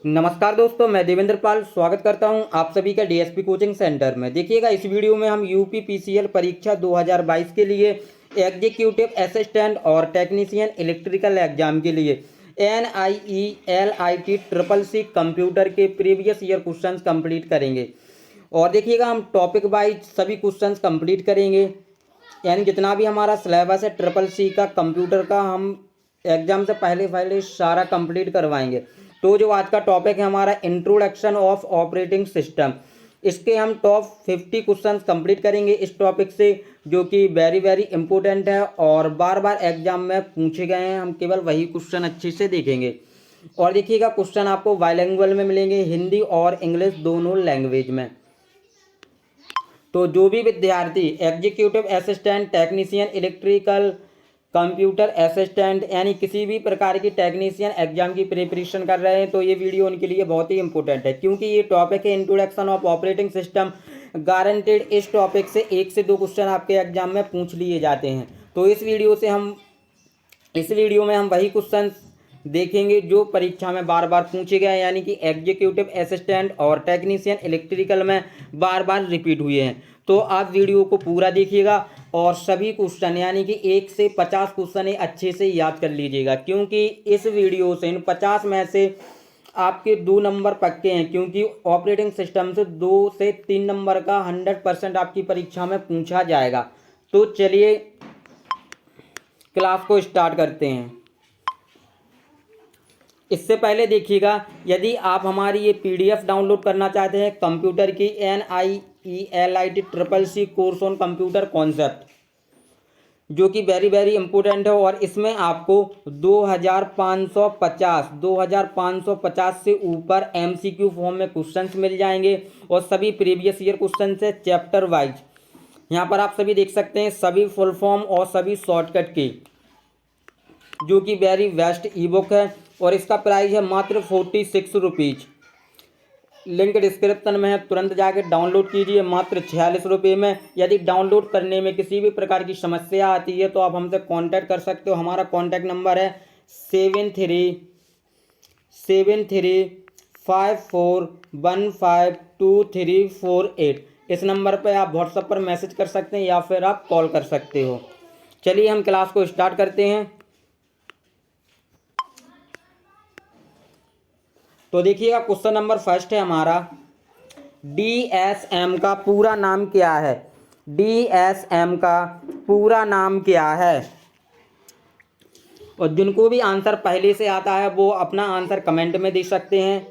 नमस्कार दोस्तों, मैं देवेंद्र पाल स्वागत करता हूं आप सभी का डीएसपी कोचिंग सेंटर में। देखिएगा, इस वीडियो में हम यूपी पीसीएल परीक्षा 2022 के लिए एग्जीक्यूटिव असिस्टेंट और टेक्नीशियन इलेक्ट्रिकल एग्जाम के लिए NIE LIT CCC कंप्यूटर के प्रीवियस ईयर क्वेश्चंस कंप्लीट करेंगे। और देखिएगा, हम टॉपिक वाइज सभी क्वेश्चंस कंप्लीट करेंगे, यानी जितना भी हमारा सिलेबस है CCC का कंप्यूटर का, हम एग्जाम से पहले सारा कंप्लीट करवाएंगे। तो जो आज का टॉपिक है हमारा इंट्रोडक्शन ऑफ ऑपरेटिंग सिस्टम, इसके हम टॉप 50 क्वेश्चंस कंप्लीट करेंगे इस टॉपिक से, जो कि वेरी वेरी इंपॉर्टेंट है और बार बार एग्जाम में पूछे गए हैं। हम केवल वही क्वेश्चन अच्छे से देखेंगे। और देखिएगा, क्वेश्चन आपको बाइलिंगुअल में मिलेंगे, हिंदी और इंग्लिश दोनों लैंग्वेज में। तो जो भी विद्यार्थी executive assistant, technician electrical, computer assistant यानी किसी भी प्रकार की टेक्नीशियन एग्जाम की प्रिपरेशन कर रहे हैं, तो ये वीडियो उनके लिए बहुत ही इंपॉर्टेंट है, क्योंकि ये टॉपिक है introduction of operating system. Guaranteed इस टॉपिक से 1 से 2 क्वेश्चन आपके एग्जाम में पूछ लिए जाते हैं। तो इस वीडियो में हम वही क्वेश्चन देखेंगे जो परीक्षा में बार बार पूछे गए, यानी कि एग्जीक्यूटिव असिस्टेंट और टेक्नीशियन इलेक्ट्रिकल में बार बार रिपीट हुए हैं। तो आप वीडियो को पूरा देखिएगा और सभी क्वेश्चन यानी कि 1 से 50 क्वेश्चन अच्छे से याद कर लीजिएगा, क्योंकि इस वीडियो से इन 50 में से आपके 2 नंबर पक्के हैं, क्योंकि ऑपरेटिंग सिस्टम से 2 से 3 नंबर का 100% आपकी परीक्षा में पूछा जाएगा। तो चलिए क्लास को स्टार्ट करते हैं। इससे पहले देखिएगा, यदि आप हमारी ये PDF डाउनलोड करना चाहते हैं कंप्यूटर की NIE LIT CCC course on computer concept, जो कि वेरी वेरी इंपॉर्टेंट है, और इसमें आपको 2550 से ऊपर MCQ फॉर्म में क्वेश्चंस मिल जाएंगे और सभी प्रीवियस ईयर क्वेश्चन है चैप्टर वाइज। यहाँ पर आप सभी देख सकते हैं सभी फुल फॉर्म और सभी शॉर्टकट की, जो कि वेरी बेस्ट ई बुक है, और इसका प्राइस है मात्र 46 रुपीज़। लिंक डिस्क्रिप्शन में है, तुरंत जाके डाउनलोड कीजिए मात्र 46 रुपये में। यदि डाउनलोड करने में किसी भी प्रकार की समस्या आती है तो आप हमसे कांटेक्ट कर सकते हो। हमारा कांटेक्ट नंबर है 737354152348। इस नंबर पर आप व्हाट्सएप पर मैसेज कर सकते हैं या फिर आप कॉल कर सकते हो। चलिए हम क्लास को स्टार्ट करते हैं। तो देखिएगा, क्वेश्चन नंबर फर्स्ट है हमारा, DSM का पूरा नाम क्या है? DSM का पूरा नाम क्या है? और जिनको भी आंसर पहले से आता है वो अपना आंसर कमेंट में दे सकते हैं,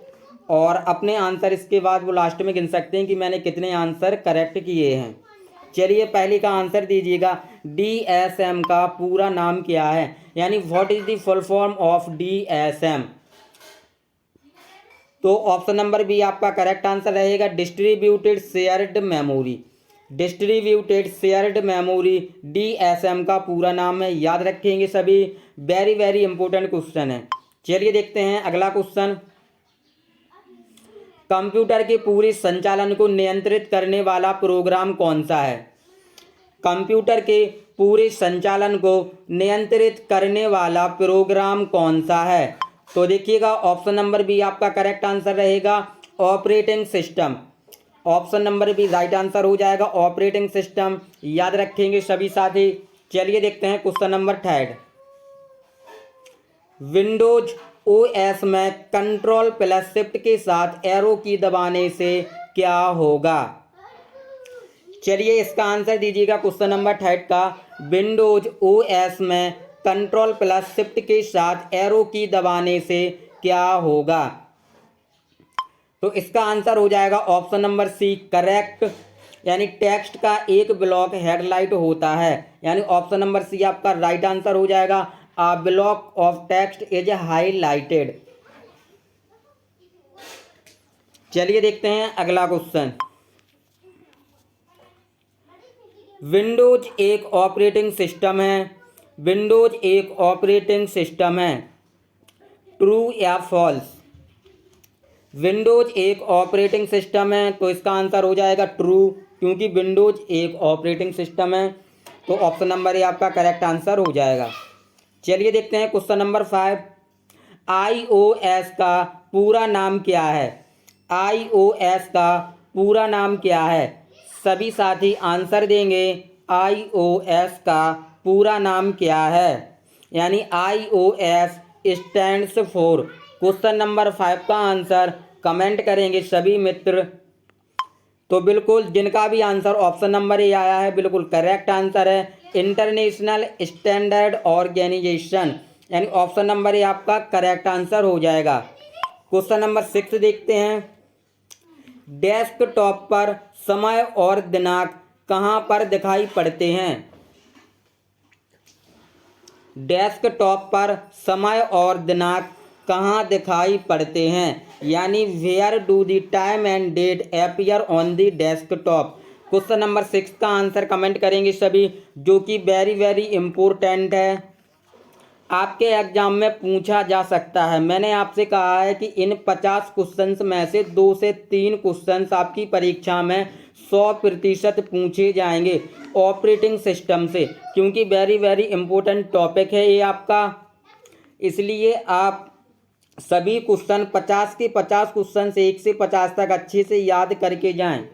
और अपने आंसर इसके बाद वो लास्ट में गिन सकते हैं कि मैंने कितने आंसर करेक्ट किए हैं। चलिए पहले का आंसर दीजिएगा, DSM का पूरा नाम क्या है, यानी what is the full form of DSM? तो ऑप्शन नंबर बी आपका करेक्ट आंसर रहेगा, distributed shared memory. Distributed shared memory DSM का पूरा नाम है, याद रखेंगे सभी, वेरी वेरी इंपॉर्टेंट क्वेश्चन है। चलिए देखते हैं अगला क्वेश्चन। कंप्यूटर के पूरे संचालन को नियंत्रित करने वाला प्रोग्राम कौन सा है? कंप्यूटर के पूरे संचालन को नियंत्रित करने वाला प्रोग्राम कौन सा है? तो देखिएगा, ऑप्शन नंबर बी आपका करेक्ट आंसर रहेगा, operating system. Option number B right answer हो जाएगा, ऑपरेटिंग सिस्टम, याद रखेंगे सभी साथी। चलिए देखते हैं question number third. Windows OS में कंट्रोल प्लस शिफ्ट के साथ एरो की दबाने से क्या होगा? चलिए इसका आंसर दीजिएगा क्वेश्चन नंबर थर्ड का, विंडोज OS में कंट्रोल प्लस शिफ्ट के साथ एरो की दबाने से क्या होगा? तो इसका आंसर हो जाएगा ऑप्शन नंबर सी करेक्ट, यानी टेक्स्ट का एक ब्लॉक हेडलाइट होता है, यानी ऑप्शन नंबर सी आपका राइट आंसर हो जाएगा, a block of text is highlighted. चलिए देखते हैं अगला क्वेश्चन। विंडोज एक ऑपरेटिंग सिस्टम है, विंडोज एक ऑपरेटिंग सिस्टम है, ट्रू या फॉल्स? विंडोज एक ऑपरेटिंग सिस्टम है, तो इसका आंसर हो जाएगा ट्रू, क्योंकि विंडोज एक ऑपरेटिंग सिस्टम है। तो ऑप्शन नंबर ए आपका करेक्ट आंसर हो जाएगा। चलिए देखते हैं क्वेश्चन नंबर 5। iOS का पूरा नाम क्या है? iOS का पूरा नाम क्या है? सभी साथी आंसर देंगे। iOS का पूरा नाम क्या है? यानी iOS stands for. Question number 5 का आंसर कमेंट करेंगे सभी मित्र। तो बिल्कुल जिनका भी आंसर ऑप्शन नंबर ए आया है बिल्कुल करेक्ट आंसर है, इंटरनेशनल स्टैंडर्ड ऑर्गेनाइजेशन, यानी ऑप्शन नंबर ए आपका करेक्ट आंसर हो जाएगा। क्वेश्चन नंबर 6 देखते हैं। डेस्कटॉप पर समय और दिनांक कहाँ पर दिखाई पड़ते हैं? डेस्कटॉप पर समय और दिनांक कहाँ दिखाई पड़ते हैं? यानी where do the time and date appear on the desktop. Question number 6 का आंसर कमेंट करेंगे सभी, जो कि वेरी वेरी इम्पोर्टेंट है, आपके एग्जाम में पूछा जा सकता है। मैंने आपसे कहा है कि इन 50 क्वेश्चंस में से 2 से 3 क्वेश्चंस आपकी परीक्षा में 100% पूछे जाएंगे ऑपरेटिंग सिस्टम से, क्योंकि वेरी वेरी इंपॉर्टेंट टॉपिक है ये आपका। इसलिए आप सभी क्वेश्चन 50 के 50 क्वेश्चन से 1 से 50 तक अच्छे से याद करके जाएं।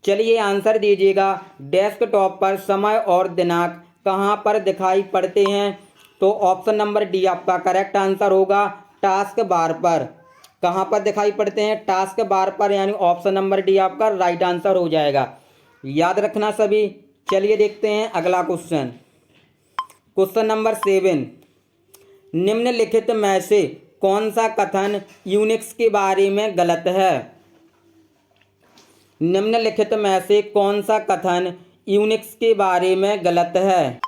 चलिए आंसर दीजिएगा। डेस्कटॉप पर समय और दिनांक कहाँ पर दिखाई पड़ते हैं? तो ऑप्शन नंबर डी आपका करेक्ट आंसर होगा, टास्क बार पर। कहाँ पर दिखाई पड़ते हैं? टास्क बार पर, यानी ऑप्शन नंबर डी आपका राइट आंसर हो जाएगा। याद रखना सभी। चलिए देखते हैं अगला क्वेश्चन। क्वेश्चन नंबर 7, निम्नलिखित में से कौन सा कथन यूनिक्स के बारे में गलत है? निम्नलिखित में से कौन सा कथन यूनिक्स के बारे में गलत है?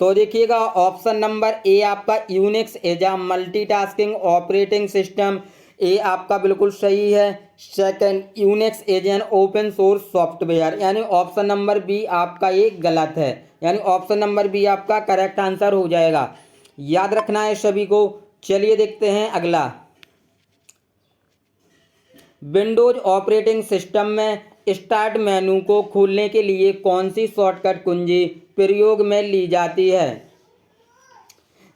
तो देखिएगा ऑप्शन नंबर ए आपका Unix is a multitasking operating system, A आपका बिल्कुल सही है। Second, Unix is an open source software, यानी ऑप्शन नंबर बी आपका ये गलत है, यानी ऑप्शन नंबर बी आपका करेक्ट आंसर हो जाएगा। याद रखना है सभी को। चलिए देखते हैं अगला। विंडोज ऑपरेटिंग सिस्टम में स्टार्ट मेनू को खोलने के लिए कौन सी शॉर्टकट कुंजी प्रयोग में ली जाती है?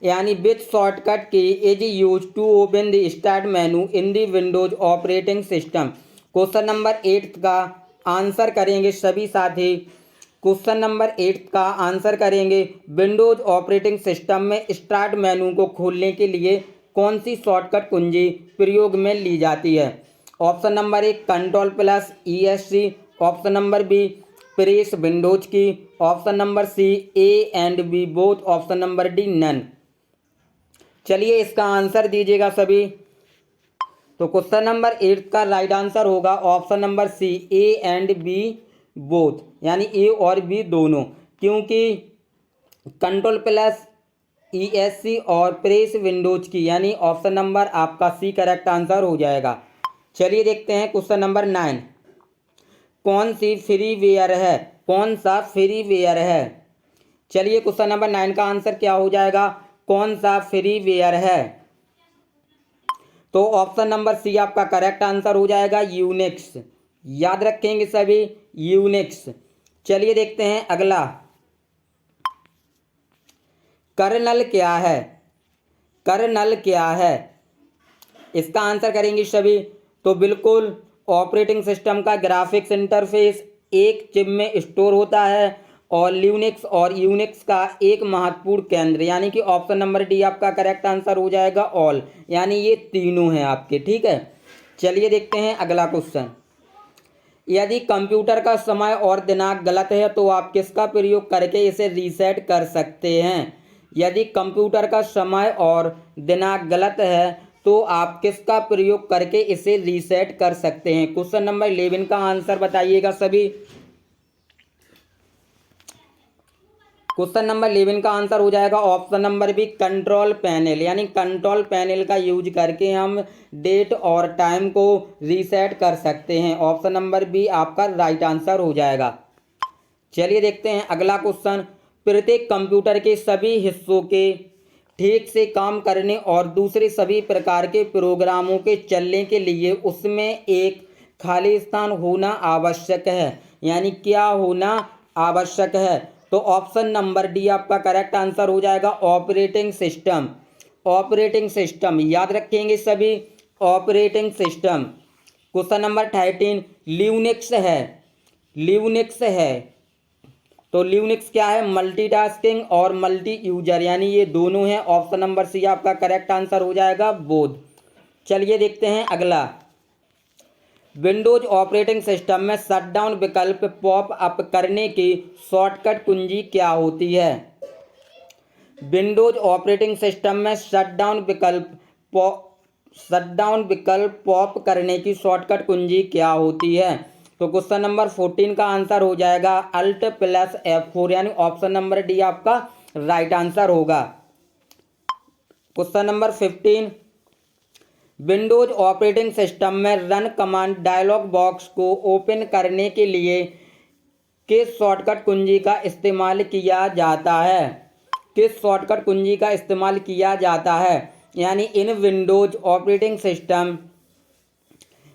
यानी which shortcut key is use to open the start menu in the Windows operating system. Question number 8 का आंसर करेंगे सभी साथी। क्वेश्चन नंबर 8 का आंसर करेंगे, विंडोज ऑपरेटिंग सिस्टम में स्टार्ट मेनू को खोलने के लिए कौन सी शॉर्टकट कुंजी प्रयोग में ली जाती है? Option number A Ctrl+ESC, option number B press Windows key, option number C A and B both, option number D none. चलिए इसका आंसर दीजिएगा सभी। तो क्वेश्चन नंबर 8 का राइट आंसर होगा option number C A and B both, यानी A और B दोनों, क्योंकि Ctrl+ESC और प्रेस विंडोज की, यानी ऑप्शन नंबर आपका सी करेक्ट आंसर हो जाएगा। चलिए देखते हैं क्वेश्चन नंबर 9, कौन सी फ्रीवेयर है? कौन सा फ्रीवेयर है? चलिए क्वेश्चन नंबर 9 का आंसर क्या हो जाएगा? कौन सा फ्रीवेयर है? तो ऑप्शन नंबर सी आपका करेक्ट आंसर हो जाएगा, यूनिक्स। याद रखेंगे सभी, यूनिक्स। चलिए देखते हैं अगला। कर्नल क्या है? कर्नल क्या है? इसका आंसर करेंगे सभी। तो बिल्कुल ऑपरेटिंग सिस्टम का ग्राफिक्स इंटरफेस एक चिप में स्टोर होता है, और लिनक्स और यूनिक्स का एक महत्वपूर्ण केंद्र, यानी कि ऑप्शन नंबर डी आपका करेक्ट आंसर हो जाएगा, ऑल, यानी ये तीनों हैं आपके। ठीक है, चलिए देखते हैं अगला क्वेश्चन। यदि कंप्यूटर का समय और दिनांक गलत है तो आप किसका प्रयोग करके इसे रीसेट कर सकते हैं? यदि कंप्यूटर का समय और दिनांक गलत है तो आप किसका प्रयोग करके इसे रीसेट कर सकते हैं? क्वेश्चन नंबर 11 का आंसर बताइएगा सभी। क्वेश्चन नंबर 11 का आंसर हो जाएगा option number B control panel, यानी कंट्रोल पैनल का यूज करके हम डेट और टाइम को रीसेट कर सकते हैं। ऑप्शन नंबर बी आपका राइट आंसर हो जाएगा। चलिए देखते हैं अगला क्वेश्चन। प्रत्येक कंप्यूटर के सभी हिस्सों के ठीक से काम करने और दूसरे सभी प्रकार के प्रोग्रामों के चलने के लिए उसमें एक खाली स्थान होना आवश्यक है, यानी क्या होना आवश्यक है? तो ऑप्शन नंबर डी आपका करेक्ट आंसर हो जाएगा, ऑपरेटिंग सिस्टम। ऑपरेटिंग सिस्टम, याद रखेंगे सभी, operating system. Question number 13 Linux है, लिनक्स है तो लिनक्स क्या है, मल्टीटास्किंग और मल्टी यूजर, यानी ये दोनों हैं। ऑप्शन नंबर सी आपका करेक्ट आंसर हो जाएगा, बोथ। चलिए देखते हैं अगला। विंडोज ऑपरेटिंग सिस्टम में शटडाउन विकल्प पॉप अप करने की शॉर्टकट कुंजी क्या होती है? विंडोज ऑपरेटिंग सिस्टम में शटडाउन विकल्प पॉप करने की शॉर्टकट कुंजी क्या होती है? तो क्वेश्चन नंबर 14 का आंसर हो जाएगा अल्ट प्लस F4, यानी ऑप्शन नंबर डी आपका राइट आंसर होगा। Question number 15 Windows operating system में रन कमांड डायलॉग बॉक्स को ओपन करने के लिए किस शॉर्टकट कुंजी का इस्तेमाल किया जाता है? किस शॉर्टकट कुंजी का इस्तेमाल किया जाता है? यानी in Windows operating system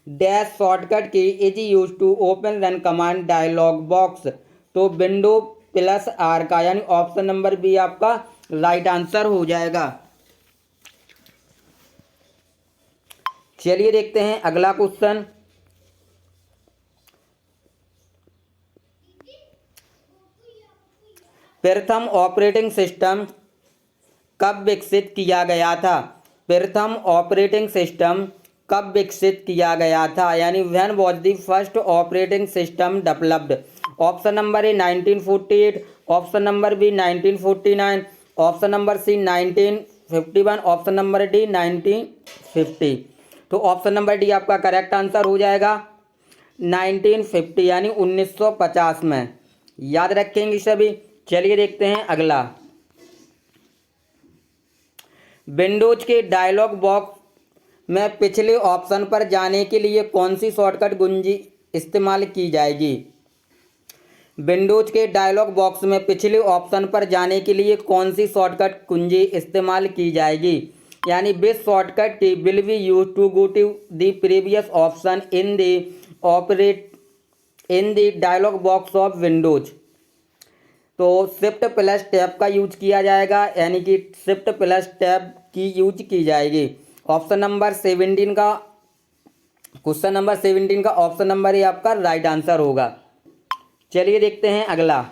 dash shortcut key is use to open run command dialog box, तो विंडो प्लस आर का, यानी ऑप्शन नंबर बी आपका राइट आंसर हो जाएगा। चलिए देखते हैं अगला क्वेश्चन। प्रथम ऑपरेटिंग सिस्टम कब विकसित किया गया था? प्रथम ऑपरेटिंग सिस्टम कब विकसित किया गया था? यानी when was the first operating system developed? Option number A 1948, option number B 1949, option number C 1951, option number D 1950। तो ऑप्शन नंबर डी आपका करेक्ट आंसर हो जाएगा 1950, यानी 1950 में, याद रखेंगे सभी। चलिए देखते हैं अगला। विंडोज के डायलॉग बॉक्स में पिछले ऑप्शन पर जाने के लिए कौन सी शॉर्टकट कुंजी इस्तेमाल की जाएगी? विंडोज के डायलॉग बॉक्स में पिछले ऑप्शन पर जाने के लिए कौन सी शॉर्टकट कुंजी इस्तेमाल की जाएगी? यानी which shortcut key will be use to go to the previous option in the dialog box of Windows? तो शिफ्ट प्लस टैब का यूज किया जाएगा, यानी कि शिफ्ट प्लस टैब की यूज की जाएगी। ऑप्शन नंबर 17 का, क्वेश्चन नंबर 17 का ऑप्शन नंबर ये आपका राइट आंसर होगा। चलिए देखते हैं अगला।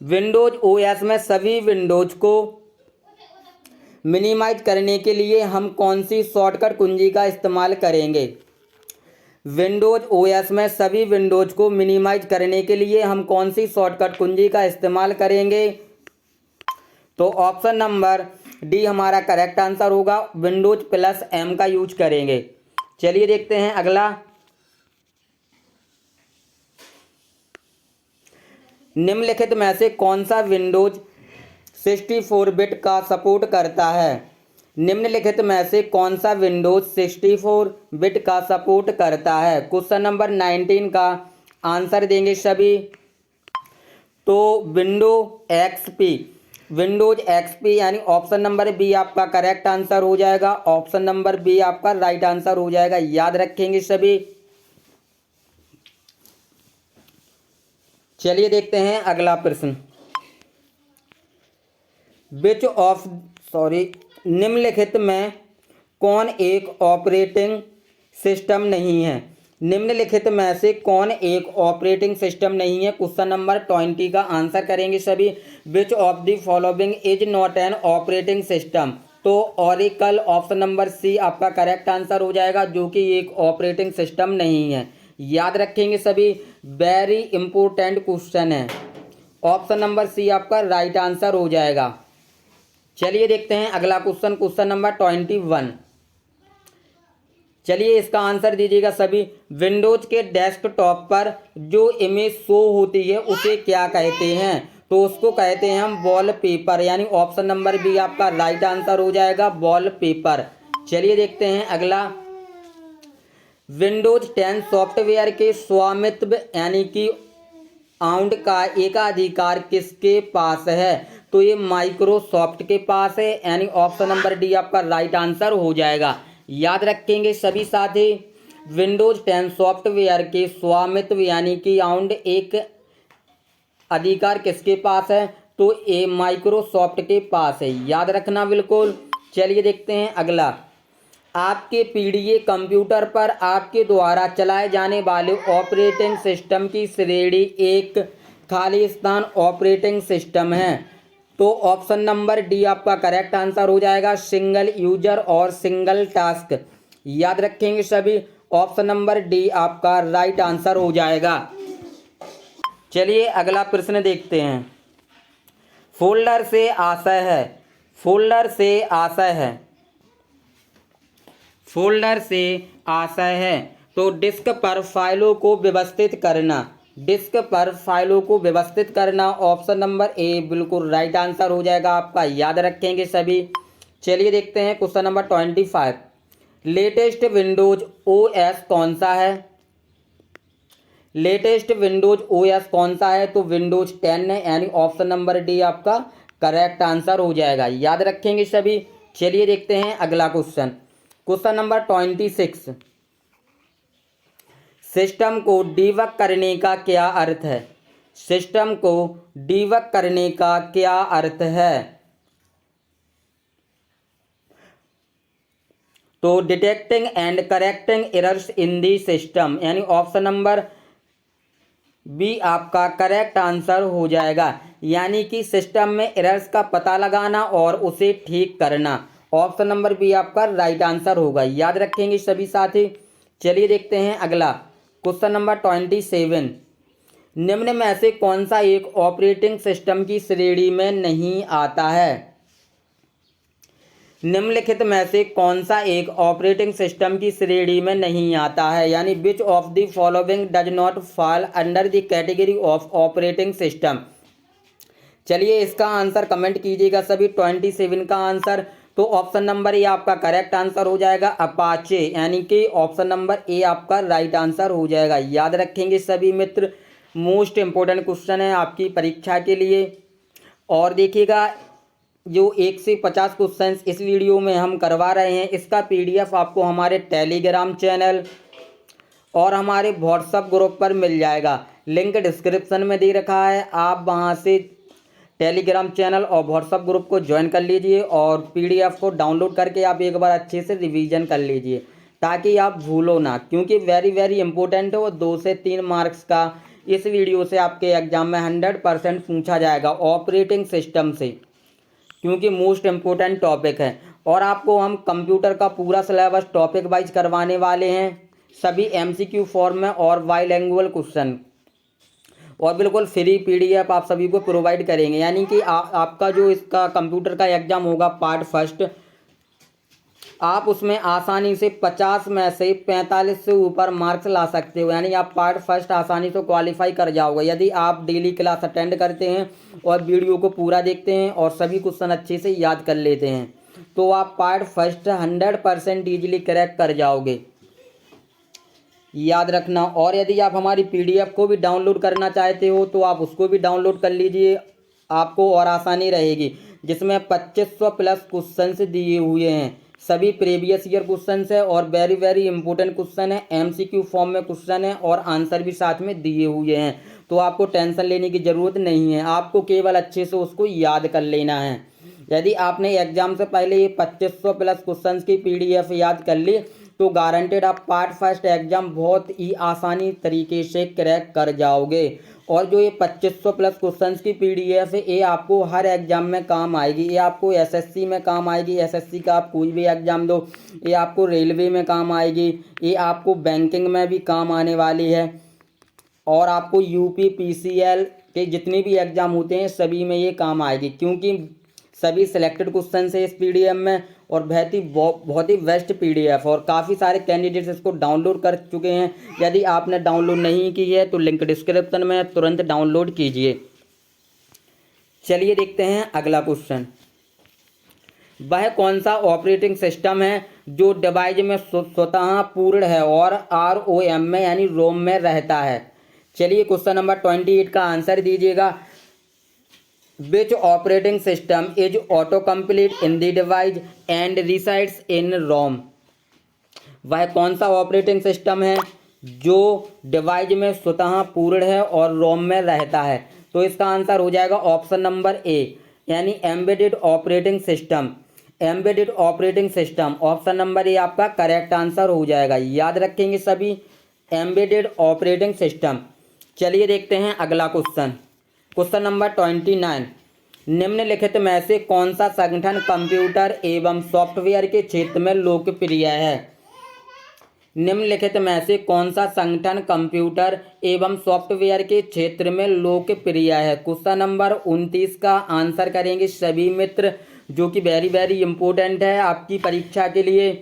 विंडोज ओएस में सभी विंडोज को मिनिमाइज करने के लिए हम कौन सी शॉर्टकट कुंजी का इस्तेमाल करेंगे? विंडोज ओएस में सभी विंडोज को मिनिमाइज करने के लिए हम कौन सी शॉर्टकट कुंजी का इस्तेमाल करेंगे? तो ऑप्शन नंबर डी हमारा करेक्ट आंसर होगा, विंडोज प्लस एम का यूज करेंगे। चलिए देखते हैं अगला। निम्नलिखित में से कौन सा विंडोज 64 बिट का सपोर्ट करता है? निम्नलिखित में से कौन सा विंडोज 64 बिट का सपोर्ट करता है? क्वेश्चन नंबर 19 का आंसर देंगे सभी। तो विंडोज एक्सपी, यानी ऑप्शन नंबर बी आपका करेक्ट आंसर हो जाएगा। ऑप्शन नंबर बी आपका राइट आंसर हो जाएगा, याद रखेंगे सभी। चलिए देखते हैं अगला प्रश्न। निम्नलिखित में कौन एक ऑपरेटिंग सिस्टम नहीं है? निम्नलिखित में से कौन एक ऑपरेटिंग सिस्टम नहीं है? क्वेश्चन नंबर 20 का आंसर करेंगे सभी। विच of the following is not an operating system? तो ऑरिकल, ऑप्शन नंबर सी आपका करेक्ट आंसर हो जाएगा, जो कि एक ऑपरेटिंग सिस्टम नहीं है, याद रखेंगे सभी। वेरी इंपॉर्टेंट क्वेश्चन है, ऑप्शन नंबर सी आपका राइट आंसर हो जाएगा। चलिए देखते हैं अगला क्वेश्चन, क्वेश्चन नंबर 21। चलिए इसका आंसर दीजिएगा सभी। विंडोज के डेस्कटॉप पर जो इमेज शो होती है उसे क्या कहते हैं? तो उसको कहते हैं हम वॉलपेपर, यानी ऑप्शन नंबर बी आपका राइट आंसर हो जाएगा, वॉलपेपर। चलिए देखते हैं अगला। विंडोज 10 सॉफ्टवेयर के स्वामित्व यानी कि आउंड का एकाधिकार किसके पास है? तो ये माइक्रोसॉफ्ट के पास है, यानी ऑप्शन नंबर डी आपका राइट आंसर हो जाएगा, याद रखेंगे सभी साथी। विंडोज 10 सॉफ्टवेयर के स्वामित्व यानी कि आउंड एक अधिकार किसके पास है? तो ये माइक्रोसॉफ्ट के पास है, याद रखना बिल्कुल। चलिए देखते हैं अगला। आपके पीडीए कंप्यूटर पर आपके द्वारा चलाए जाने वाले ऑपरेटिंग सिस्टम की श्रेणी एक खाली स्थान ऑपरेटिंग सिस्टम है। तो ऑप्शन नंबर डी आपका करेक्ट आंसर हो जाएगा, सिंगल यूजर और सिंगल टास्क। याद रखेंगे सभी, ऑप्शन नंबर डी आपका राइट आंसर हो जाएगा। चलिए अगला प्रश्न देखते हैं। फोल्डर से आशय है, फोल्डर से आशय है, फोल्डर से आशय है। तो डिस्क पर फाइलों को व्यवस्थित करना, डिस्क पर फाइलों को व्यवस्थित करना, ऑप्शन नंबर ए बिल्कुल राइट आंसर हो जाएगा आपका। याद रखेंगे सभी। चलिए देखते हैं question number 25। Latest Windows OS कौन सा है? लेटेस्ट विंडोज ओएस कौन सा है? तो विंडोज 10 है, यानी ऑप्शन नंबर डी आपका करेक्ट आंसर हो जाएगा। याद रखेंगे सभी। चलिए देखते हैं अगला क्वेश्चन, क्वेश्चन नंबर 26। सिस्टम को डीबग करने का क्या अर्थ है? सिस्टम को डीबग करने का क्या अर्थ है? तो detecting and correcting errors in the system, यानी ऑप्शन नंबर बी आपका करेक्ट आंसर हो जाएगा। यानी कि सिस्टम में एरर्स का पता लगाना और उसे ठीक करना, ऑप्शन नंबर बी आपका राइट आंसर होगा। याद रखेंगे सभी साथी। चलिए देखते हैं अगला क्वेश्चन नंबर 27। निम्न में से कौन सा एक ऑपरेटिंग सिस्टम की श्रेणी में नहीं आता है? निम्नलिखित में से कौन सा एक ऑपरेटिंग सिस्टम की श्रेणी में नहीं आता है? यानी which of the following does not fall under the category of operating system. चलिए इसका आंसर कमेंट कीजिएगा सभी, 27 का आंसर। तो ऑप्शन नंबर ए आपका करेक्ट आंसर हो जाएगा, अपाचे, यानी कि ऑप्शन नंबर ए आपका राइट आंसर हो जाएगा। याद रखेंगे सभी मित्र, मोस्ट इंपॉर्टेंट क्वेश्चन है आपकी परीक्षा के लिए। और देखिएगा जो 1 से 50 क्वेश्चन इस वीडियो में हम करवा रहे हैं, इसका पीडीएफ आपको हमारे टेलीग्राम चैनल और हमारे व्हाट्सएप ग्रुप पर मिल जाएगा। लिंक डिस्क्रिप्शन में दे रखा है, आप वहां से टेलीग्राम चैनल और व्हाट्सएप ग्रुप को ज्वाइन कर लीजिए और पीडीएफ को डाउनलोड करके आप एक बार अच्छे से रिवीजन कर लीजिए ताकि आप भूलो ना, क्योंकि वेरी इंपॉर्टेंट है। वो 2 से 3 मार्क्स का इस वीडियो से आपके एग्जाम में 100% पूछा जाएगा ऑपरेटिंग सिस्टम से, क्योंकि मोस्ट इम्पोर्टेंट टॉपिक है। और आपको हम कंप्यूटर का पूरा सिलेबस टॉपिक वाइज करवाने वाले हैं, सभी एमसीक्यू फॉर्म में और बाइलिंगुअल क्वेश्चन, और बिल्कुल फ्री पीडीएफ आप सभी को प्रोवाइड करेंगे। यानी कि आपका जो इसका कंप्यूटर का एग्जाम होगा पार्ट फर्स्ट, आप उसमें आसानी से 50 में से 45 से ऊपर मार्क्स ला सकते हो। यानी आप पार्ट फर्स्ट आसानी से क्वालिफाई कर जाओगे यदि आप डेली क्लास अटेंड करते हैं और वीडियो को पूरा देखते हैं और सभी क्वेश्चन अच्छे से याद कर लेते हैं, तो आप पार्ट फर्स्ट 100% ईजिली क्रैक कर जाओगे। याद रखना। और यदि आप हमारी पीडीएफ को भी डाउनलोड करना चाहते हो तो आप उसको भी डाउनलोड कर लीजिए, आपको और आसानी रहेगी, जिसमें 2500 प्लस क्वेश्चंस दिए हुए हैं। सभी प्रीवियस ईयर क्वेश्चंस है और वेरी इंपॉर्टेंट क्वेश्चन है, एमसीक्यू फॉर्म में क्वेश्चन है और आंसर भी साथ में दिए हुए हैं। तो आपको टेंशन लेने की ज़रूरत नहीं है, आपको केवल अच्छे से उसको याद कर लेना है। यदि आपने एग्जाम से पहले ये 2500 प्लस क्वेश्चंस की पीडीएफ याद कर ली तो गारंटेड आप पार्ट फर्स्ट एग्जाम बहुत ही आसानी तरीके से क्रैक कर जाओगे। और जो ये 2500 प्लस क्वेश्चंस की पीडीएफ है, ये आपको हर एग्जाम में काम आएगी। ये आपको एसएससी में काम आएगी, एसएससी का आप कोई भी एग्जाम दो, ये आपको रेलवे में काम आएगी, ये आपको बैंकिंग में भी काम आने वाली है, और आपको यूपी पीसीएल के जितने भी एग्जाम होते हैं सभी में ये काम आएगी, क्योंकि सभी सिलेक्टेड क्वेश्चन है इस पीडीएफ में। और बहुत ही बेस्ट पीडीएफ, और काफ़ी सारे कैंडिडेट्स इसको डाउनलोड कर चुके हैं। यदि आपने डाउनलोड नहीं की है तो लिंक डिस्क्रिप्शन में, तुरंत डाउनलोड कीजिए। चलिए देखते हैं अगला क्वेश्चन। वह कौन सा ऑपरेटिंग सिस्टम है जो डिवाइस में स्वतः पूर्ण है और ROM में यानी रोम में रहता है? चलिए क्वेश्चन नंबर 28 का आंसर दीजिएगा। Which operating system is autocomplete in the device and resides in ROM? वह कौन सा ऑपरेटिंग सिस्टम है जो डिवाइस में स्वतः पूर्ण है और रोम में रहता है? तो इसका आंसर हो जाएगा ऑप्शन नंबर ए, यानी embedded operating system. Embedded operating system option number A आपका करेक्ट आंसर हो जाएगा। याद रखेंगे सभी, एम्बेडेड ऑपरेटिंग सिस्टम। चलिए देखते हैं अगला क्वेश्चन। क्वेश्चन नंबर 29, निम्नलिखित में से कौन सा संगठन कंप्यूटर एवं सॉफ्टवेयर के क्षेत्र में लोकप्रिय है? निम्नलिखित में से कौन सा संगठन कंप्यूटर एवं सॉफ्टवेयर के क्षेत्र में लोकप्रिय है? क्वेश्चन नंबर 29 का आंसर करेंगे सभी मित्र, जो कि वेरी वेरी इंपॉर्टेंट है आपकी परीक्षा के लिए।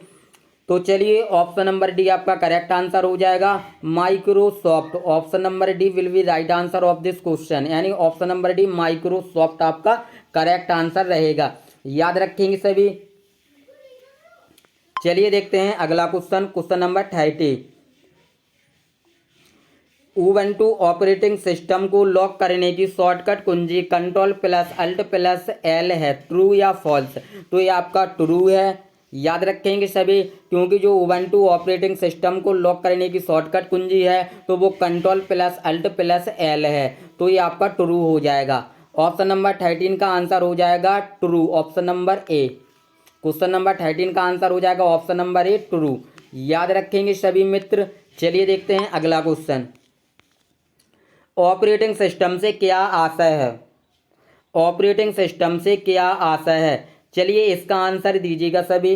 तो चलिए ऑप्शन नंबर डी आपका करेक्ट आंसर हो जाएगा, Microsoft. Option number D will be right answer of this question, यानी ऑप्शन नंबर डी माइक्रोसॉफ्ट आपका करेक्ट आंसर रहेगा। याद रखेंगे सभी। चलिए देखते हैं अगला question. Question number 30, Ubuntu operating system को लॉक करने की शॉर्टकट कुंजी Ctrl+Alt+L है, ट्रू या फॉल्स? तो ये आपका ट्रू है। याद रखेंगे सभी, क्योंकि जो उबंटू ऑपरेटिंग सिस्टम को लॉक करने की शॉर्टकट कुंजी है तो वो Ctrl+Alt+L है, तो ये आपका ट्रू हो जाएगा। ऑप्शन नंबर 13 का आंसर हो जाएगा ट्रू, ऑप्शन नंबर ए। क्वेश्चन नंबर 13 का आंसर हो जाएगा ऑप्शन नंबर ए, ट्रू। याद रखेंगे सभी मित्र। चलिए देखते हैं अगला क्वेश्चन। ऑपरेटिंग सिस्टम से क्या आशय है? ऑपरेटिंग सिस्टम से क्या आशय है? चलिए इसका आंसर दीजिएगा सभी।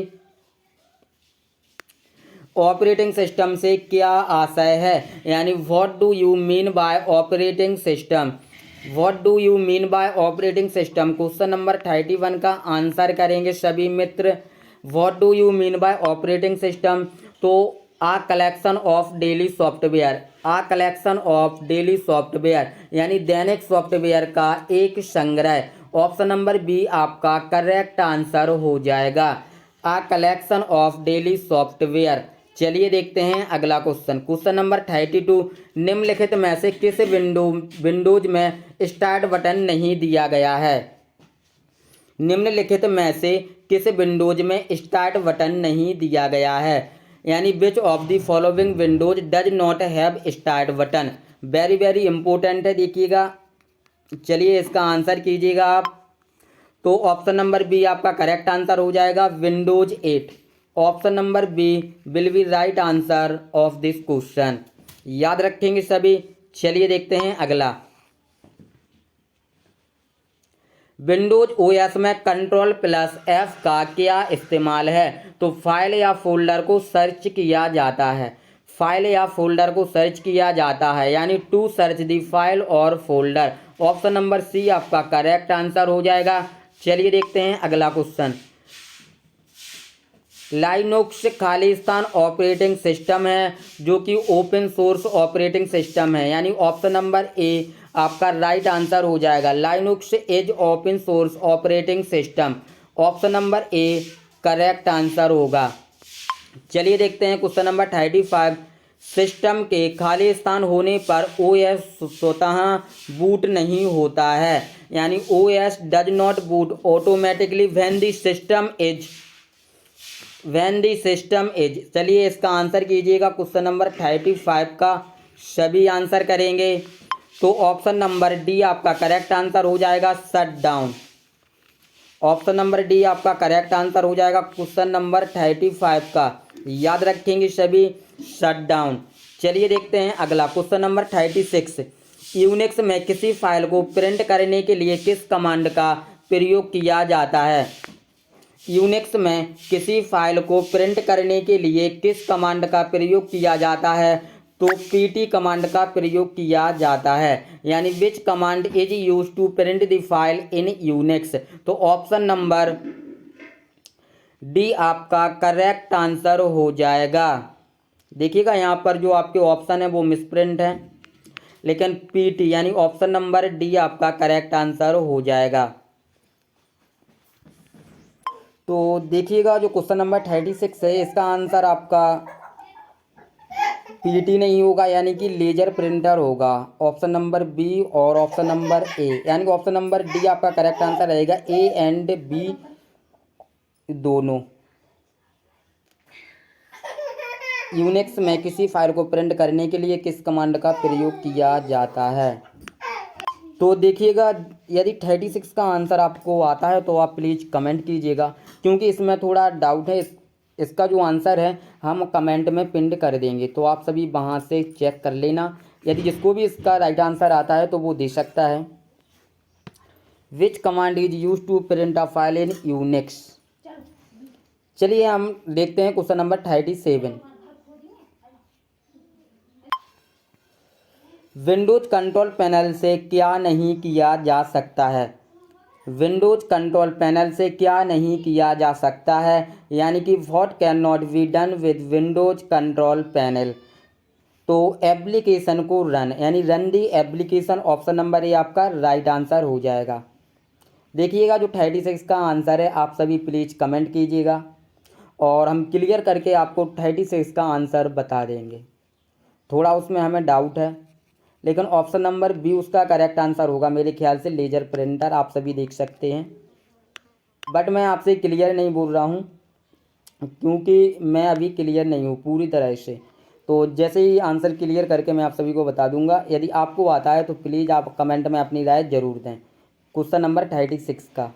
ऑपरेटिंग सिस्टम से क्या आशय है, यानी what do you mean by operating system? What do you mean by operating system? Question number 31 का आंसर करेंगे सभी मित्र। What do you mean by operating system? तो a collection of daily software, a collection of daily software, यानी दैनिक software का एक संग्रह। ऑप्शन नंबर बी आपका करेक्ट आंसर हो जाएगा, a collection of daily software. चलिए देखते हैं अगला क्वेश्चन। क्वेश्चन नंबर 32, निम्नलिखित में से किस विंडोज में स्टार्ट बटन नहीं दिया गया है? निम्नलिखित में से किस विंडोज में स्टार्ट बटन नहीं दिया गया है, यानी which of the following Windows does not have start button? Very very important है, देखिएगा। चलिए इसका आंसर कीजिएगा आप। तो ऑप्शन नंबर बी आपका करेक्ट आंसर हो जाएगा, Windows 8। Option number B will be right answer of this question. याद रखेंगे सभी। चलिए देखते हैं अगला। विंडोज ओएस में Ctrl+F का क्या इस्तेमाल है? तो फाइल या फोल्डर को सर्च किया जाता है, फाइल या फोल्डर को सर्च किया जाता है, यानी टू सर्च दी फाइल और फोल्डर। ऑप्शन नंबर सी आपका करेक्ट आंसर हो जाएगा। चलिए देखते हैं अगला question. Linux Khalistan operating system है, जो कि ओपन सोर्स ऑपरेटिंग सिस्टम है, यानी ऑप्शन नंबर ए आपका राइट आंसर हो जाएगा। Linux is open source operating system, option number A correct answer होगा। चलिए देखते हैं क्वेश्चन नंबर 35, सिस्टम के खालिस्तान होने पर ओएस स्वतः बूट नहीं होता है, यानी OS does not boot automatically when the system is. चलिए इसका आंसर कीजिएगा। क्वेश्चन नंबर 35 का सभी आंसर करेंगे, तो ऑप्शन नंबर डी आपका करेक्ट आंसर हो जाएगा, shut down. Option number D आपका करेक्ट आंसर हो जाएगा क्वेश्चन नंबर 35 का। याद रखेंगे सभी, शट डाउन। चलिए देखते हैं अगला। क्वेश्चन नंबर 36, यूनिक्स में किसी फाइल को प्रिंट करने के लिए किस कमांड का प्रयोग किया जाता है? यूनिक्स में किसी फाइल को प्रिंट करने के लिए किस कमांड का प्रयोग किया जाता है? तो पीटी कमांड का प्रयोग किया जाता है, यानी which command is used to print the file in Unix? तो ऑप्शन नंबर डी आपका करेक्ट आंसर हो जाएगा। देखिएगा यहाँ पर जो आपके ऑप्शन है वो मिसप्रिंट है, लेकिन पीटी यानी ऑप्शन नंबर डी आपका करेक्ट आंसर हो जाएगा। तो देखिएगा जो क्वेश्चन नंबर 36 है, इसका आंसर आपका पीटी नहीं होगा, यानी कि लेजर प्रिंटर होगा। ऑप्शन नंबर बी और ऑप्शन नंबर ए, यानी कि ऑप्शन नंबर डी आपका करेक्ट आंसर रहेगा, ए एंड बी दोनों। यूनिक्स में किसी फाइल को प्रिंट करने के लिए किस कमांड का प्रयोग किया जाता है? तो देखिएगा, यदि 36 का आंसर आपको आता है तो आप प्लीज़ कमेंट कीजिएगा, क्योंकि इसमें थोड़ा डाउट है। इसका जो आंसर है हम कमेंट में पिन कर देंगे, तो आप सभी वहाँ से चेक कर लेना। यदि जिसको भी इसका राइट आंसर आता है तो वो दे सकता है। Which command is use to print a file in Unix. चलिए हम देखते हैं question number 37। Windows control panel से क्या नहीं किया जा सकता है। विंडोज कंट्रोल पैनल से क्या नहीं किया जा सकता है, यानी कि what can not be done with Windows control panel. तो एप्लीकेशन को रन, यानी run the application, option number A आपका राइट आंसर हो जाएगा। देखिएगा जो 36 का आंसर है आप सभी प्लीज़ कमेंट कीजिएगा, और हम क्लियर करके आपको 36 का आंसर बता देंगे। थोड़ा उसमें हमें डाउट है, लेकिन ऑप्शन नंबर बी उसका करेक्ट आंसर होगा मेरे ख्याल से, लेजर प्रिंटर। आप सभी देख सकते हैं, बट मैं आपसे क्लियर नहीं बोल रहा हूँ, क्योंकि मैं अभी क्लियर नहीं हूँ पूरी तरह से। तो जैसे ही आंसर क्लियर करके मैं आप सभी को बता दूंगा। यदि आपको आता है तो प्लीज़ आप कमेंट में अपनी राय ज़रूर दें क्वेश्चन नंबर 36 का।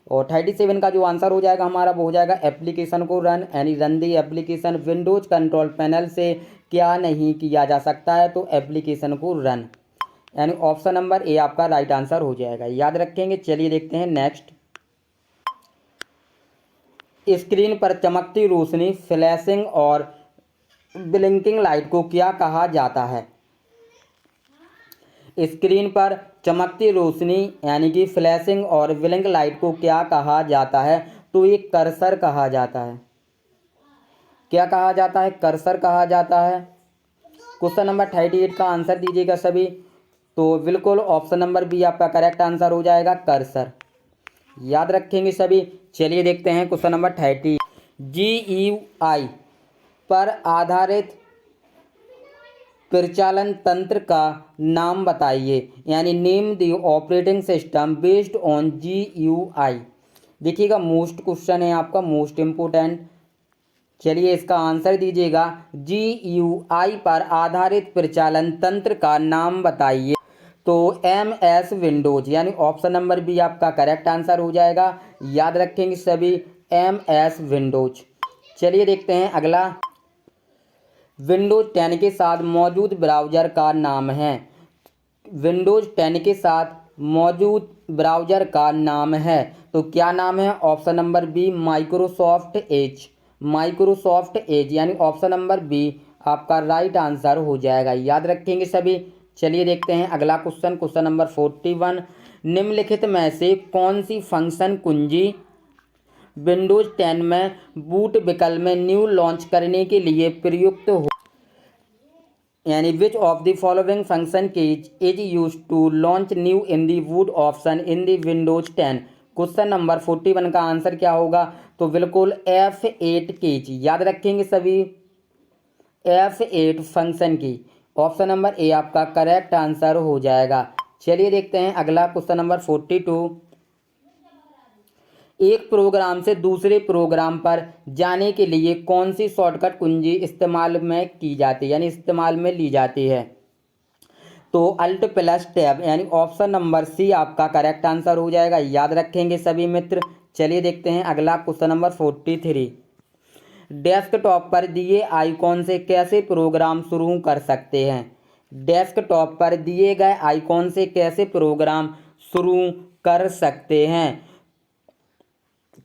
और 37 का जो आंसर हो जाएगा हमारा वो हो जाएगा एप्लीकेशन को रन, यानी run the application. Windows control panel से क्या नहीं किया जा सकता है, तो एप्लीकेशन को रन, यानी ऑप्शन नंबर ए आपका राइट आंसर हो जाएगा। याद रखेंगे। चलिए देखते हैं नेक्स्ट। स्क्रीन पर चमकती रोशनी, फ्लैशिंग और ब्लिंकिंग लाइट को क्या कहा जाता है। स्क्रीन पर चमकती रोशनी यानी कि फ्लैशिंग और ब्लिंक लाइट को क्या कहा जाता है, तो ये कर्सर कहा जाता है। क्या कहा जाता है? कर्सर कहा जाता है। क्वेश्चन नंबर 38 का आंसर दीजिएगा सभी। तो बिल्कुल ऑप्शन नंबर बी आपका करेक्ट आंसर हो जाएगा, कर्सर। याद रखेंगे सभी। चलिए देखते हैं क्वेश्चन नंबर 30। GUI पर आधारित परिचालन तंत्र का नाम बताइए, यानी name the operating system based on GUI। देखिएगा मोस्ट क्वेश्चन है आपका, मोस्ट इम्पोर्टेंट। चलिए इसका आंसर दीजिएगा। GUI पर आधारित परिचालन तंत्र का नाम बताइए, तो MS विंडोज, यानी ऑप्शन नंबर बी आपका करेक्ट आंसर हो जाएगा। याद रखेंगे सभी, MS विंडोज। चलिए देखते हैं अगला। विंडोज 10 के साथ मौजूद ब्राउज़र का नाम है। विंडोज 10 के साथ मौजूद ब्राउज़र का नाम है, तो क्या नाम है? Option number B Microsoft Edge. Microsoft Edge, यानी ऑप्शन नंबर बी आपका राइट आंसर हो जाएगा। याद रखेंगे सभी। चलिए देखते हैं अगला क्वेश्चन, क्वेश्चन नंबर 41। निम्नलिखित में से कौन सी फंक्शन कुंजी विंडोज 10 में बूट विकल्प में न्यू लॉन्च करने के लिए प्रयुक्त हो, यानी which of the following function keys is use to launch new in the boot option in the Windows 10। Question number 41 का आंसर क्या होगा? तो बिल्कुल F8 कीज। याद रखेंगे सभी, F8 फंक्शन की। ऑप्शन नंबर ए आपका करेक्ट आंसर हो जाएगा। चलिए देखते हैं अगला क्वेश्चन नंबर 42। एक प्रोग्राम से दूसरे प्रोग्राम पर जाने के लिए कौन सी शॉर्टकट कुंजी इस्तेमाल में की जाती है, यानी इस्तेमाल में ली जाती है, तो अल्ट प्लस टैब, यानी ऑप्शन नंबर सी आपका करेक्ट आंसर हो जाएगा। याद रखेंगे सभी मित्र। चलिए देखते हैं अगला क्वेश्चन नंबर 43। डेस्कटॉप पर दिए आइकॉन से कैसे प्रोग्राम शुरू कर सकते हैं। डेस्कटॉप पर दिए गए आइकॉन से कैसे प्रोग्राम शुरू कर सकते हैं,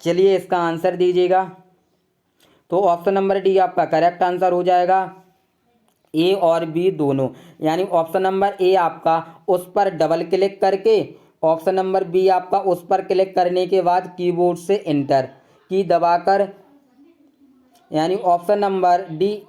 चलिए इसका आंसर दीजिएगा। तो ऑप्शन नंबर डी आपका करेक्ट आंसर हो जाएगा, ए और बी दोनों, यानी ऑप्शन नंबर ए आपका उस पर डबल क्लिक करके, ऑप्शन नंबर बी आपका उस पर क्लिक करने के बाद कीबोर्ड से इंटर की दबाकर, यानी ऑप्शन नंबर डी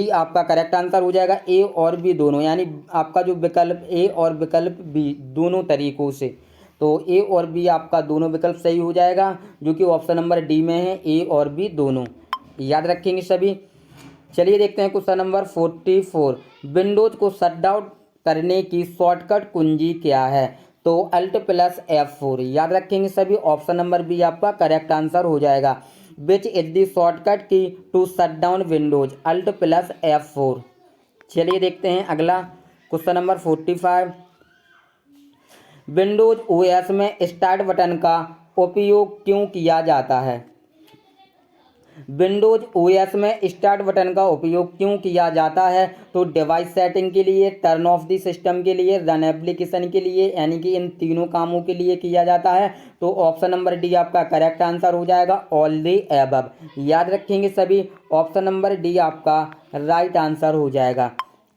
आपका करेक्ट आंसर हो जाएगा। ए और बी दोनों, यानी आपका जो विकल्प ए और विकल्प बी दोनों तरीकों से, तो ए और बी आपका दोनों विकल्प सही हो जाएगा, जो कि ऑप्शन नंबर डी में है, ए और बी दोनों। याद रखेंगे सभी। चलिए देखते हैं क्वेश्चन नंबर 44। विंडोज को शट डाउन करने की शॉर्टकट कुंजी क्या है, तो अल्ट प्लस F4। याद रखेंगे सभी, ऑप्शन नंबर बी आपका करेक्ट आंसर हो जाएगा। Which is the shortcut key to shut down Windows, alt plus F4। चलिए देखते हैं अगला क्वेश्चन नंबर 45, विंडोज ओएस में स्टार्ट बटन का उपयोग क्यों किया जाता है? विंडोज ओएस में स्टार्ट बटन का उपयोग क्यों किया जाता है? तो डिवाइस सेटिंग के लिए, टर्न ऑफ द सिस्टम के लिए, रन एप्लीकेशन के लिए, यानी कि इन तीनों कामों के लिए किया जाता है। तो ऑप्शन नंबर डी आपका करेक्ट आंसर हो जाएगा, ऑल द एबव। याद रखेंगे सभी, ऑप्शन नंबर डी आपका राइट आंसर हो जाएगा।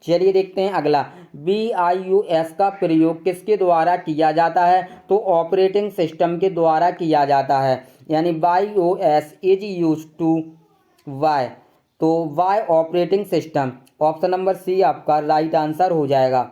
चलिए देखते हैं अगला, BIOS का प्रयोग किसके द्वारा किया जाता है? तो ऑपरेटिंग सिस्टम के द्वारा किया जाता है, यानी BIOS is use to why, तो why operating system, option number C आपका राइट आंसर हो जाएगा।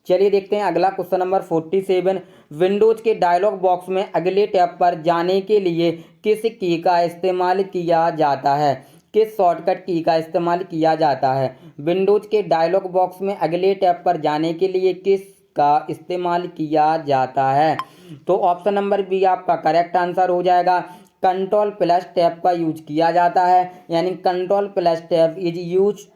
चलिए देखते हैं अगला क्वेश्चन नंबर 47, विंडोज के डायलॉग बॉक्स में अगले टैब पर जाने के लिए किस की का इस्तेमाल किया जाता है? किस शॉर्टकट की का इस्तेमाल किया जाता है? विंडोज के डायलॉग बॉक्स में अगले टैब पर जाने के लिए किस का इस्तेमाल किया जाता है? तो ऑप्शन नंबर बी आपका करेक्ट आंसर हो जाएगा, कंट्रोल प्लस टैब का यूज किया जाता है, यानी control plus tab is use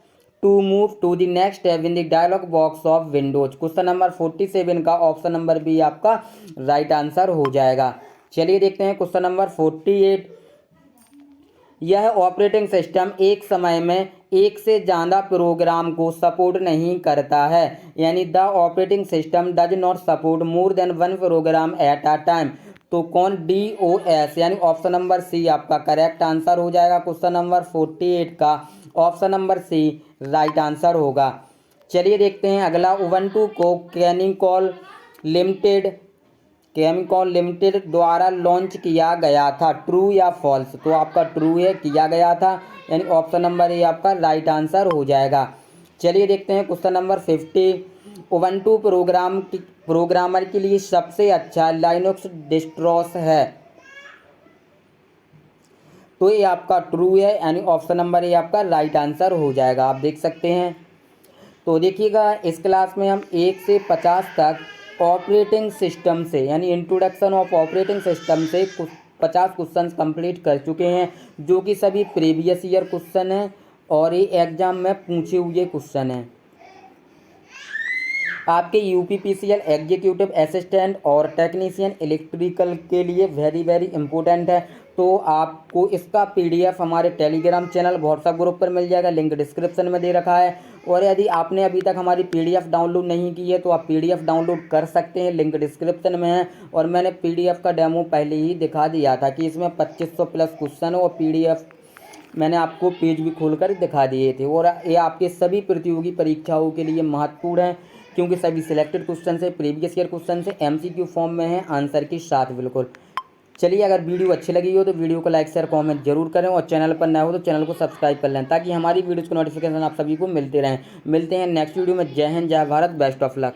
to move to the next tab in the dialog box of Windows. Question number 47 का ऑप्शन नंबर बी आपका राइट आंसर हो जाएगा। चलिए देखते हैं क्वेश्चन नंबर 48, यह ऑपरेटिंग सिस्टम एक समय में एक से ज़्यादा प्रोग्राम को सपोर्ट नहीं करता है, यानी the operating system does not support more than one program at a time. तो कौन? DOS, यानी ऑप्शन नंबर सी आपका करेक्ट आंसर हो जाएगा। क्वेश्चन नंबर 48 का option number C right answer होगा। चलिए देखते हैं अगला, उबंटू को केमिकॉल लिमिटेड द्वारा लॉन्च किया गया था, ट्रू या फॉल्स? तो आपका ट्रू है, किया गया था, यानी ऑप्शन नंबर ए आपका राइट आंसर हो जाएगा। चलिए देखते हैं क्वेश्चन नंबर 50, उबंटू प्रोग्रामर के लिए सबसे अच्छा लाइनक्स डिस्ट्रॉस है, तो ये आपका ट्रू है, यानी ऑप्शन नंबर ए आपका राइट आंसर हो जाएगा। आप देख सकते हैं। तो देखिएगा, इस क्लास में हम 1 से 50 तक ऑपरेटिंग सिस्टम से, यानी इंट्रोडक्शन ऑफ ऑपरेटिंग सिस्टम से 50 क्वेश्चन कंप्लीट कर चुके हैं, जो कि सभी प्रीवियस ईयर क्वेश्चन हैं और ये एग्जाम में पूछे हुए क्वेश्चन हैं। आपके UPPCL एग्जीक्यूटिव असिस्टेंट और टेक्नीशियन इलेक्ट्रिकल के लिए वेरी वेरी इंपॉर्टेंट है। तो आपको इसका PDF हमारे टेलीग्राम चैनल व्हाट्सएप ग्रुप पर मिल जाएगा, लिंक डिस्क्रिप्शन में दे रखा है। और यदि आपने अभी तक हमारी PDF डाउनलोड नहीं की है तो आप PDF डाउनलोड कर सकते हैं, लिंक डिस्क्रिप्शन में है। और मैंने PDF का डेमो पहले ही दिखा दिया था कि इसमें 2500 प्लस क्वेश्चन और PDF मैंने आपको पेज भी खोलकर दिखा दिए थे। और ये आपके सभी प्रतियोगी परीक्षाओं के लिए महत्वपूर्ण है, क्योंकि सभी सिलेक्टेड क्वेश्चन से, प्रीवियस ईयर क्वेश्चन से MCQ फॉर्म में है, आंसर के साथ बिल्कुल। चलिए, अगर वीडियो अच्छी लगी हो तो वीडियो को लाइक शेयर कमेंट जरूर करें, और चैनल पर नए हो तो चैनल को सब्सक्राइब कर लें, ताकि हमारी वीडियोज़ को नोटिफिकेशन आप सभी को मिलते रहें। मिलते हैं नेक्स्ट वीडियो में। जय हिंद, जय भारत, बेस्ट ऑफ लक।